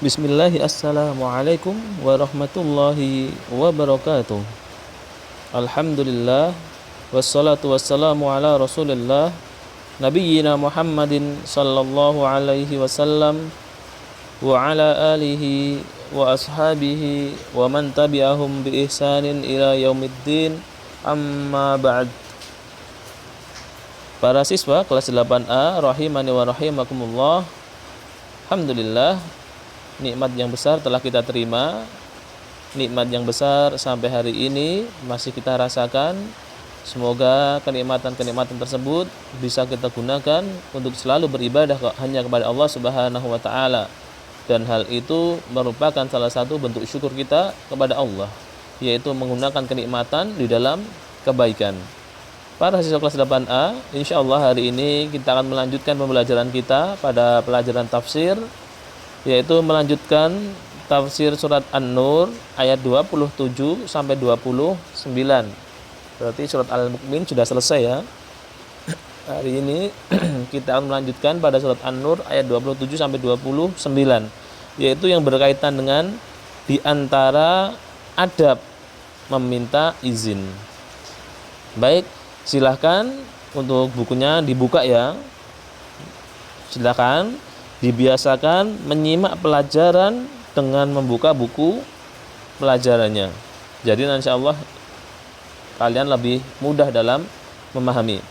Bismillahi assalamualaikum warahmatullahi wabarakatuh. Alhamdulillah wassalatu wassalamu ala Rasulillah nabiyyina Muhammadin sallallahu alaihi wasallam wa ala alihi wa ashabihi wa man tabi'ahum bi ihsanin ila yaumiddin. Amma ba'd. Para siswa kelas 8A rahimani wa rahimakumullah. Alhamdulillah, nikmat yang besar telah kita terima. Nikmat yang besar sampai hari ini masih kita rasakan. Semoga kenikmatan-kenikmatan tersebut bisa kita gunakan untuk selalu beribadah hanya kepada Allah Subhanahu wa taala. Dan hal itu merupakan salah satu bentuk syukur kita kepada Allah, yaitu menggunakan kenikmatan di dalam kebaikan. Para siswa kelas 8A, insyaallah hari ini kita akan melanjutkan pembelajaran kita pada pelajaran tafsir, yaitu melanjutkan tafsir surat An-Nur ayat 27 sampai 29. Berarti surat Al-Mu'min sudah selesai ya. Hari ini kita akan melanjutkan pada surat An-Nur ayat 27 sampai 29, yaitu yang berkaitan dengan di antara adab meminta izin. Baik, silahkan untuk bukunya dibuka ya. Silakan dibiasakan menyimak pelajaran dengan membuka buku pelajarannya. Jadi insyaallah kalian lebih mudah dalam memahami.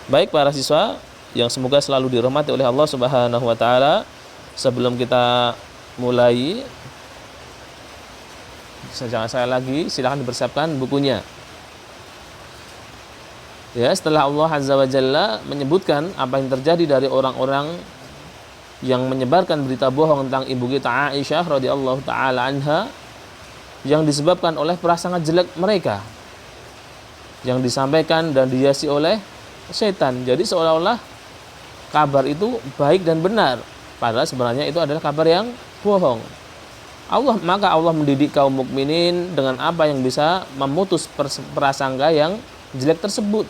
Baik para siswa yang semoga selalu dirahmati oleh Allah Subhanahu wa taala, sebelum kita mulai, saya lagi silakan dipersiapkan bukunya. Ya, setelah Allah Azza wa Jalla menyebutkan apa yang terjadi dari orang-orang yang menyebarkan berita bohong tentang ibu kita Aisyah radhiyallahu taala anha, yang disebabkan oleh prasangka jelek mereka yang disampaikan dan dihiasi oleh setan. Jadi seolah-olah kabar itu baik dan benar, padahal sebenarnya itu adalah kabar yang bohong. Maka Allah mendidik kaum mukminin dengan apa yang bisa memutus prasangka yang jelek tersebut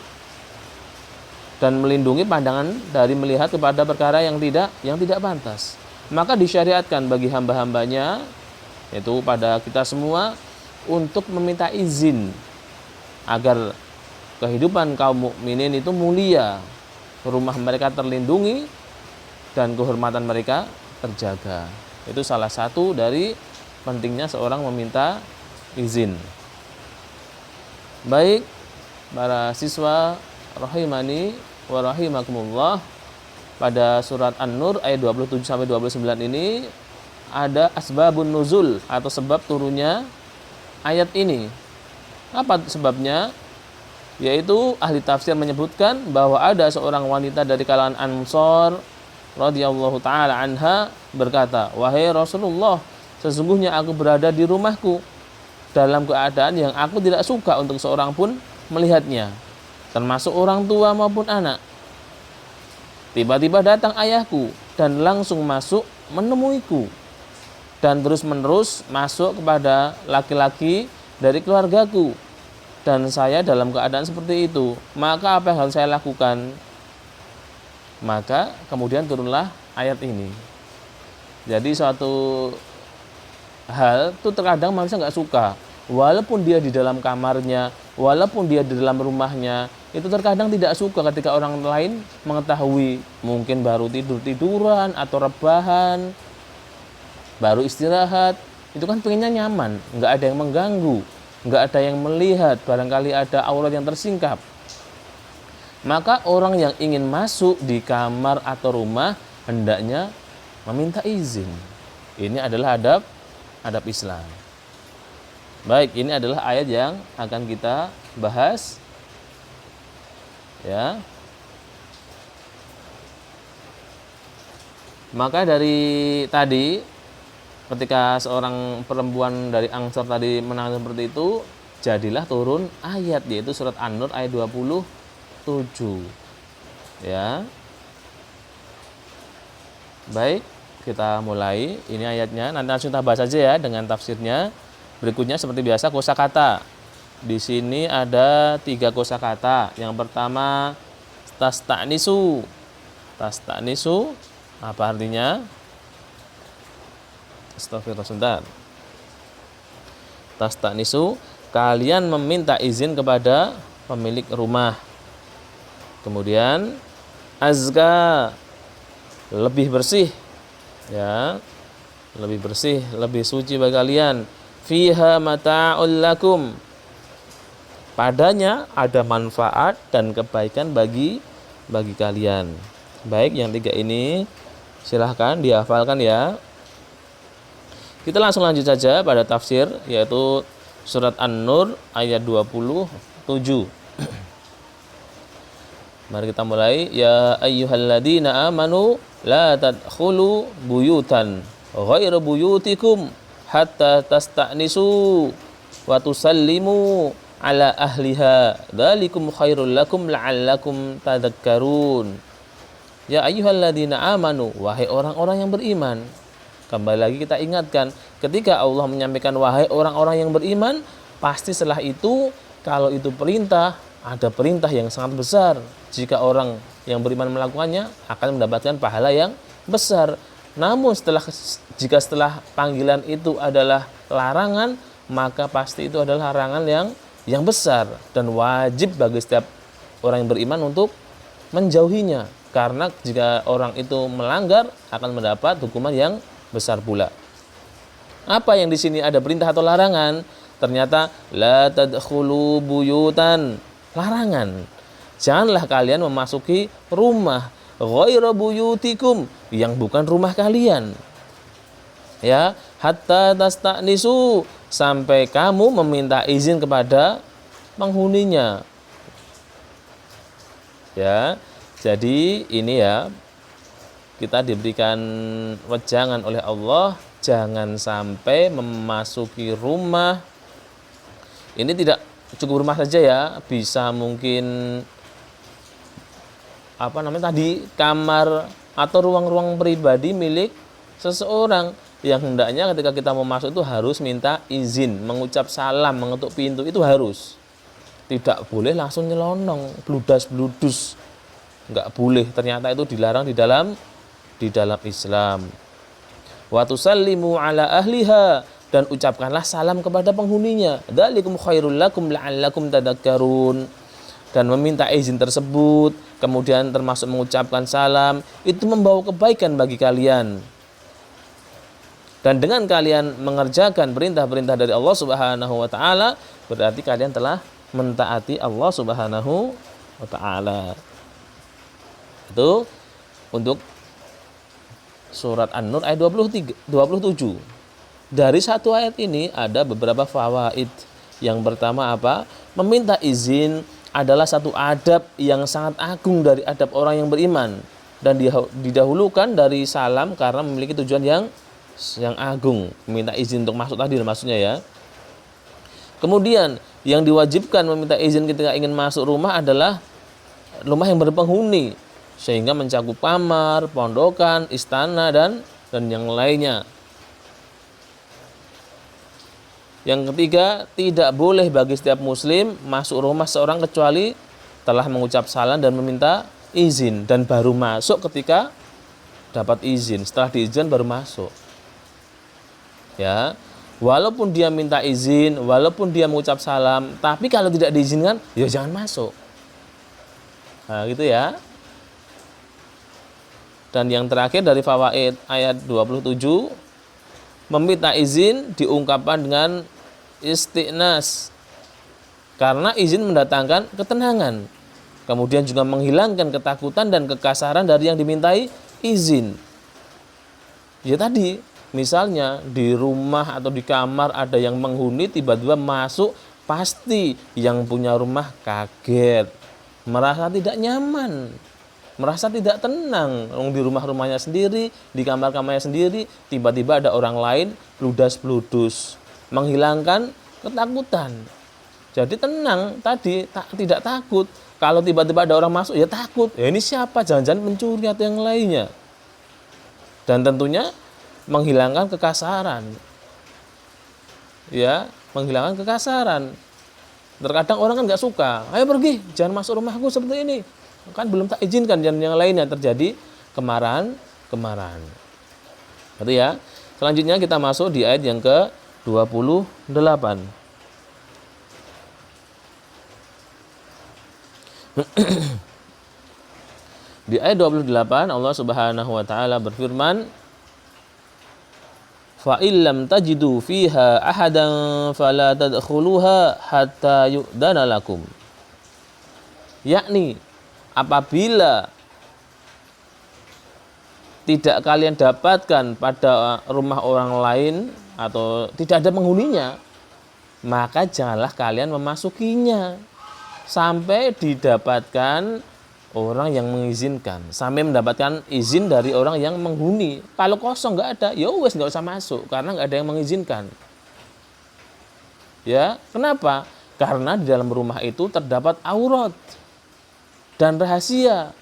dan melindungi pandangan dari melihat kepada perkara yang tidak pantas. Maka disyariatkan bagi hamba-hambanya, yaitu pada kita semua, untuk meminta izin agar kehidupan kaum mukminin itu mulia, rumah mereka terlindungi dan kehormatan mereka terjaga. Itu salah satu dari pentingnya seorang meminta izin. Baik para siswa rahimani wa rahimakumullah, pada surat An-Nur ayat 27 sampai 29 ini ada asbabun nuzul atau sebab turunnya ayat ini. Apa sebabnya? Yaitu ahli tafsir menyebutkan bahwa ada seorang wanita dari kalangan Ansor radhiyallahu taala anha berkata, "Wahai Rasulullah, sesungguhnya aku berada di rumahku dalam keadaan yang aku tidak suka untuk seorang pun melihatnya, termasuk orang tua maupun anak. Tiba-tiba datang ayahku dan langsung masuk menemuiku dan terus-menerus masuk kepada laki-laki dari keluargaku, dan saya dalam keadaan seperti itu. Maka apa yang harus saya lakukan?" Maka kemudian turunlah ayat ini. Jadi suatu hal itu terkadang manusia nggak suka, walaupun dia di dalam kamarnya, walaupun dia di dalam rumahnya, itu terkadang tidak suka ketika orang lain mengetahui. Mungkin baru tidur-tiduran atau rebahan, baru istirahat, itu kan pengennya nyaman, nggak ada yang mengganggu, nggak ada yang melihat, barangkali ada aurat yang tersingkap. Maka orang yang ingin masuk di kamar atau rumah hendaknya meminta izin. Ini adalah adab Islam. Baik, ini adalah ayat yang akan kita bahas ya. Maka dari tadi ketika seorang perempuan dari Ansor tadi menangis seperti itu, jadilah turun ayat, yaitu surat An-Nur ayat 27 ya. Baik, kita mulai. Ini ayatnya, nanti langsung kita bahas saja ya dengan tafsirnya. Berikutnya seperti biasa kosakata. Di sini ada 3 kosakata. Yang pertama tasta'nisu. Tasta'nisu apa artinya? Astagfirullah sebentar. Tastanisu, kalian meminta izin kepada pemilik rumah. Kemudian azka, lebih bersih, ya, lebih bersih, lebih suci bagi kalian. Fiha mata'ul lakum, padanya ada manfaat dan kebaikan bagi kalian. Baik, yang 3 ini silahkan dihafalkan ya. Kita langsung lanjut saja pada tafsir, yaitu surat An-Nur ayat 27. Mari kita mulai. Ya ayyuhalladzina amanu la tadkhulu buyutan ghairu buyutikum hatta tasta'nisu wa tusallimu ala ahliha dzalikum khairul lakum la'allakum tadhakkarun. Ya ayyuhalladzina amanu, wahai orang-orang yang beriman. Kembali lagi kita ingatkan, ketika Allah menyampaikan wahai orang-orang yang beriman, pasti setelah itu kalau itu perintah, ada perintah yang sangat besar. Jika orang yang beriman melakukannya akan mendapatkan pahala yang besar. Namun jika setelah panggilan itu adalah larangan, maka pasti itu adalah larangan yang besar dan wajib bagi setiap orang yang beriman untuk menjauhinya. Karena jika orang itu melanggar akan mendapat hukuman yang besar pula. Apa yang di sini ada perintah atau larangan? Ternyata la tadkhulu buyutan, larangan. Janganlah kalian memasuki rumah ghairu buyutikum, yang bukan rumah kalian. Ya, hatta tasta'nisu, sampai kamu meminta izin kepada penghuninya. Ya. Jadi ini ya, kita diberikan wejangan oleh Allah, jangan sampai memasuki rumah. Ini tidak cukup rumah saja ya, bisa mungkin tadi kamar atau ruang-ruang pribadi milik seseorang, yang hendaknya ketika kita mau masuk itu harus minta izin, mengucap salam, mengetuk pintu, itu harus. Tidak boleh langsung nyelonong, bludas-bludus. Enggak boleh, ternyata itu dilarang di dalam Islam. Wa tusallimu ala ahliha, dan ucapkanlah salam kepada penghuninya. Dzalikum khairul lakum la'allakum tadhakkarun. Dan meminta izin tersebut, kemudian termasuk mengucapkan salam, itu membawa kebaikan bagi kalian. Dan dengan kalian mengerjakan perintah-perintah dari Allah Subhanahu wa taala, berarti kalian telah mentaati Allah Subhanahu wa taala. Itu untuk surat An-Nur ayat 27. Dari satu ayat ini ada beberapa fawaid. Yang pertama apa? Meminta izin adalah satu adab yang sangat agung dari adab orang yang beriman, dan didahulukan dari salam karena memiliki tujuan yang agung. Meminta izin untuk masuk tadi maksudnya ya. Kemudian yang diwajibkan meminta izin ketika ingin masuk rumah adalah rumah yang berpenghuni, sehingga mencakup kamar, pondokan, istana, dan yang lainnya. Yang ketiga, tidak boleh bagi setiap muslim masuk rumah seorang kecuali telah mengucap salam dan meminta izin, dan baru masuk ketika dapat izin. Setelah diizin baru masuk. Ya, walaupun dia minta izin, walaupun dia mengucap salam, tapi kalau tidak diizinkan, ya jangan masuk. Nah, gitu ya. Dan yang terakhir dari fawaid ayat 27, meminta izin diungkapkan dengan isti'nas, karena izin mendatangkan ketenangan. Kemudian juga menghilangkan ketakutan dan kekasaran dari yang dimintai izin. Ya tadi, misalnya di rumah atau di kamar ada yang menghuni, tiba-tiba masuk, pasti yang punya rumah kaget, merasa tidak nyaman, merasa tidak tenang. Di rumahnya sendiri, di kamar-kamarnya sendiri, tiba-tiba ada orang lain bludas-bludus, menghilangkan ketakutan. Jadi tenang tadi, tidak takut. Kalau tiba-tiba ada orang masuk, ya takut. Ya ini siapa? Jangan-jangan pencuri atau yang lainnya. Dan tentunya menghilangkan kekasaran. Ya, menghilangkan kekasaran. Terkadang orang kan nggak suka. Ayo pergi, jangan masuk rumahku seperti ini. Kan belum tak izinkan, dan yang lainnya, terjadi kemarahan. Berarti ya. Selanjutnya kita masuk di ayat yang ke-28. Di ayat 28 Allah Subhanahu wa taala berfirman, "Fa illam tajidu fiha ahadan fala tadkhuluha hatta yu'dana lakum." Yakni apabila tidak kalian dapatkan pada rumah orang lain atau tidak ada penghuninya, maka janganlah kalian memasukinya sampai didapatkan orang yang mengizinkan, sampai mendapatkan izin dari orang yang menghuni. Kalau kosong nggak ada, ya wes nggak usah masuk karena nggak ada yang mengizinkan. Ya, kenapa? Karena di dalam rumah itu terdapat aurat dan rahasia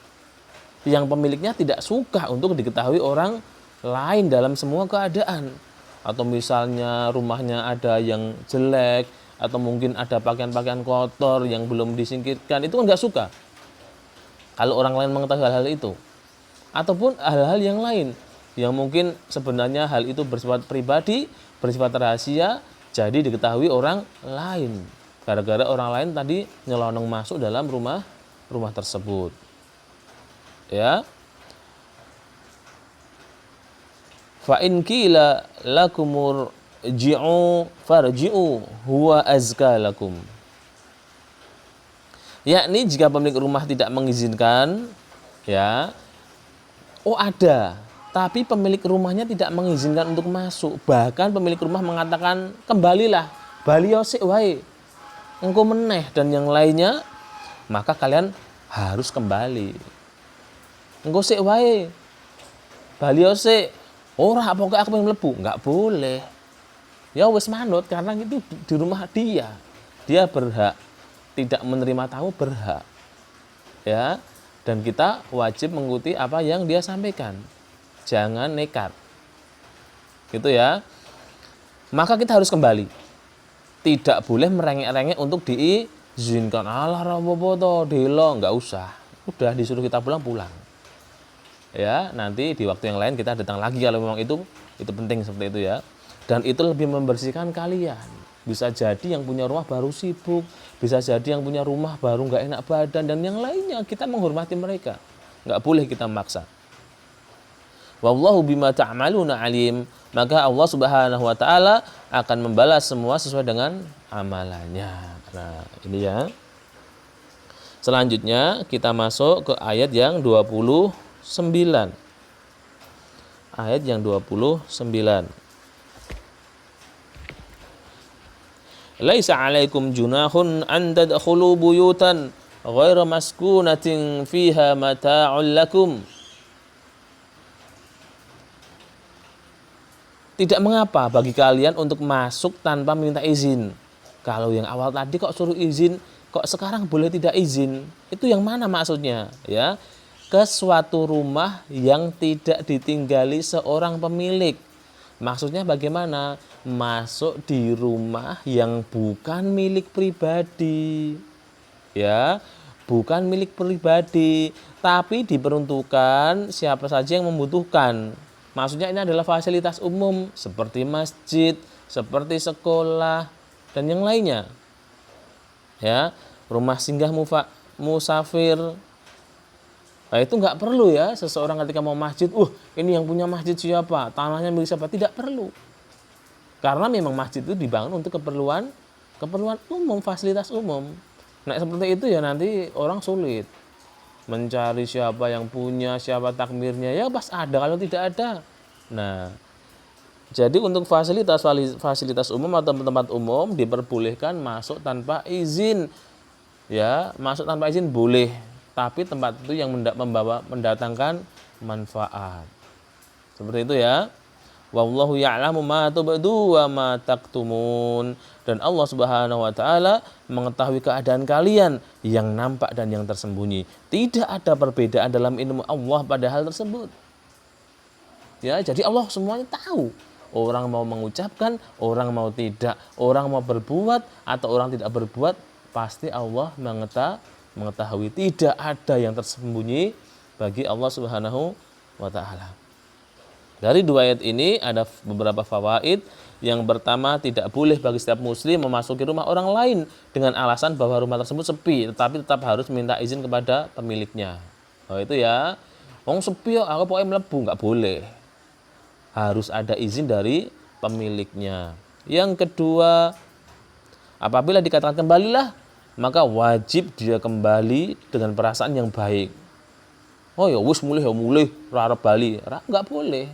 yang pemiliknya tidak suka untuk diketahui orang lain dalam semua keadaan. Atau misalnya rumahnya ada yang jelek, atau mungkin ada pakaian-pakaian kotor yang belum disingkirkan, itu kan nggak suka kalau orang lain mengetahui hal-hal itu. Ataupun hal-hal yang lain yang mungkin sebenarnya hal itu bersifat pribadi, bersifat rahasia, jadi diketahui orang lain gara-gara orang lain tadi nyelonong masuk dalam rumah tersebut. Ya, fa in qila lakumur ji'u farji'u huwa azka lakum. Yakni jika pemilik rumah tidak mengizinkan, ya, ada, tapi pemilik rumahnya tidak mengizinkan untuk masuk. Bahkan pemilik rumah mengatakan, kembalilah, bali sik wae, engko meneh dan yang lainnya, maka kalian harus kembali. Engko sik wae, bali sik, ora pokoke aku pengen mlebu, enggak boleh. Ya wis manut karena itu di rumah dia berhak tidak menerima tamu, berhak. Ya, dan kita wajib mengikuti apa yang dia sampaikan. Jangan nekat. Gitu ya. Maka kita harus kembali. Tidak boleh merengek-rengek untuk diizinkan. Alah rapopo to, delo, enggak usah. Udah disuruh kita pulang. Ya, nanti di waktu yang lain kita datang lagi kalau memang itu penting seperti itu ya. Dan itu lebih membersihkan kalian. Bisa jadi yang punya rumah baru sibuk, bisa jadi yang punya rumah baru nggak enak badan, dan yang lainnya kita menghormati mereka. Nggak boleh kita maksa. Wallahu bima ta'maluna alim. Maka Allah Subhanahu wa taala akan membalas semua sesuai dengan amalannya. Nah, ini ya. Selanjutnya kita masuk ke ayat yang 29. Ayat yang 29. Laisa 'alaikum junahun an tadkhulu buyutan ghaira maskunatin fiha mata'ul lakum. Tidak mengapa bagi kalian untuk masuk tanpa minta izin. Kalau yang awal tadi kok suruh izin, kok sekarang boleh tidak izin? Itu yang mana maksudnya? Ya, ke suatu rumah yang tidak ditinggali seorang pemilik. Maksudnya bagaimana? Masuk di rumah yang bukan milik pribadi. Ya, bukan milik pribadi, tapi diperuntukkan siapa saja yang membutuhkan. Maksudnya ini adalah fasilitas umum seperti masjid, seperti sekolah dan yang lainnya. Ya, rumah singgah musafir. Nah, itu nggak perlu ya seseorang ketika mau masjid, ini yang punya masjid siapa, tanahnya milik siapa, tidak perlu. Karena memang masjid itu dibangun untuk keperluan umum, fasilitas umum. Nah, seperti itu ya nanti orang sulit mencari siapa yang punya, siapa takmirnya, ya pas ada kalau tidak ada. Nah, jadi untuk fasilitas umum atau tempat umum diperbolehkan masuk tanpa izin. Ya, masuk tanpa izin boleh, tapi tempat itu yang mendatangkan manfaat. Seperti itu ya. Wallahu ya'lamu ma tubdu wa ma taktumun. Dan Allah Subhanahu wa taala mengetahui keadaan kalian yang nampak dan yang tersembunyi. Tidak ada perbedaan dalam ilmu Allah pada hal tersebut. Ya, jadi Allah semuanya tahu. Orang mau mengucapkan, orang mau tidak, orang mau berbuat atau orang tidak berbuat, pasti Allah mengetahui. Tidak ada yang tersembunyi bagi Allah Subhanahu wa taala. Dari dua ayat ini ada beberapa fawaid. Yang pertama, tidak boleh bagi setiap muslim memasuki rumah orang lain dengan alasan bahwa rumah tersebut sepi, tetapi tetap harus minta izin kepada pemiliknya. Oh itu ya, wong sepi ya, aku pokoknya mlebu, nggak boleh. Harus ada izin dari pemiliknya. Yang kedua, apabila dikatakan kembalilah, maka wajib dia kembali dengan perasaan yang baik. Oh ya wis mulih ya mulih, ora arep bali, nggak boleh.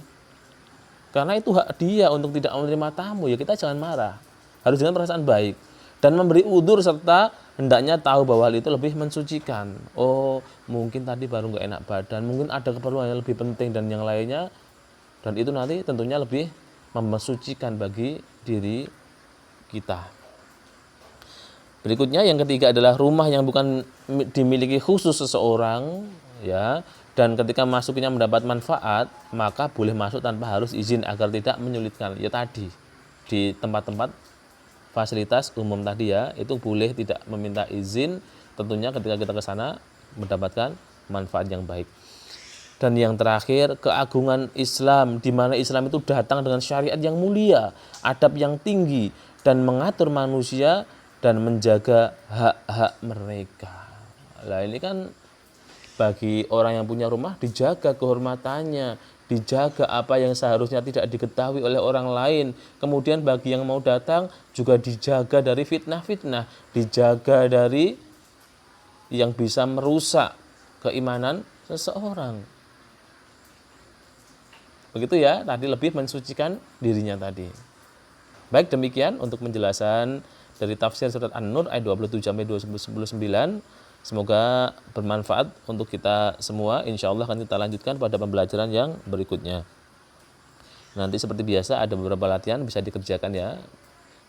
Karena itu hak dia untuk tidak menerima tamu, ya kita jangan marah. Harus dengan perasaan baik. Dan memberi udzur serta hendaknya tahu bahwa hal itu lebih mensucikan. Oh, mungkin tadi baru nggak enak badan, mungkin ada keperluan yang lebih penting dan yang lainnya. Dan itu nanti tentunya lebih mensucikan bagi diri kita. Berikutnya yang ketiga adalah rumah yang bukan dimiliki khusus seseorang, ya. Dan ketika masuknya mendapat manfaat, maka boleh masuk tanpa harus izin agar tidak menyulitkan. Ya tadi, di tempat-tempat fasilitas umum tadi ya, itu boleh tidak meminta izin tentunya ketika kita ke sana mendapatkan manfaat yang baik. Dan yang terakhir, keagungan Islam, di mana Islam itu datang dengan syariat yang mulia, adab yang tinggi, dan mengatur manusia dan menjaga hak-hak mereka. Nah ini kan bagi orang yang punya rumah dijaga kehormatannya, dijaga apa yang seharusnya tidak diketahui oleh orang lain. Kemudian bagi yang mau datang juga dijaga dari fitnah-fitnah, dijaga dari yang bisa merusak keimanan seseorang. Begitu ya, tadi lebih mensucikan dirinya tadi. Baik, demikian untuk penjelasan dari tafsir surat An-Nur ayat 27 sampai 29. Semoga bermanfaat untuk kita semua. Insya Allah akan kita lanjutkan pada pembelajaran yang berikutnya. Nanti seperti biasa ada beberapa latihan bisa dikerjakan ya.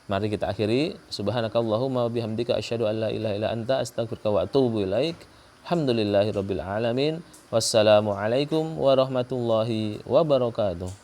Mari kita akhiri. Subhanakallahumma wabihamdika asyhadu an la ilaha illa anta astaghfiruka wa atubu ilaik. Alhamdulillahirabbil alamin. Wassalamualaikum warahmatullahi wabarakatuh.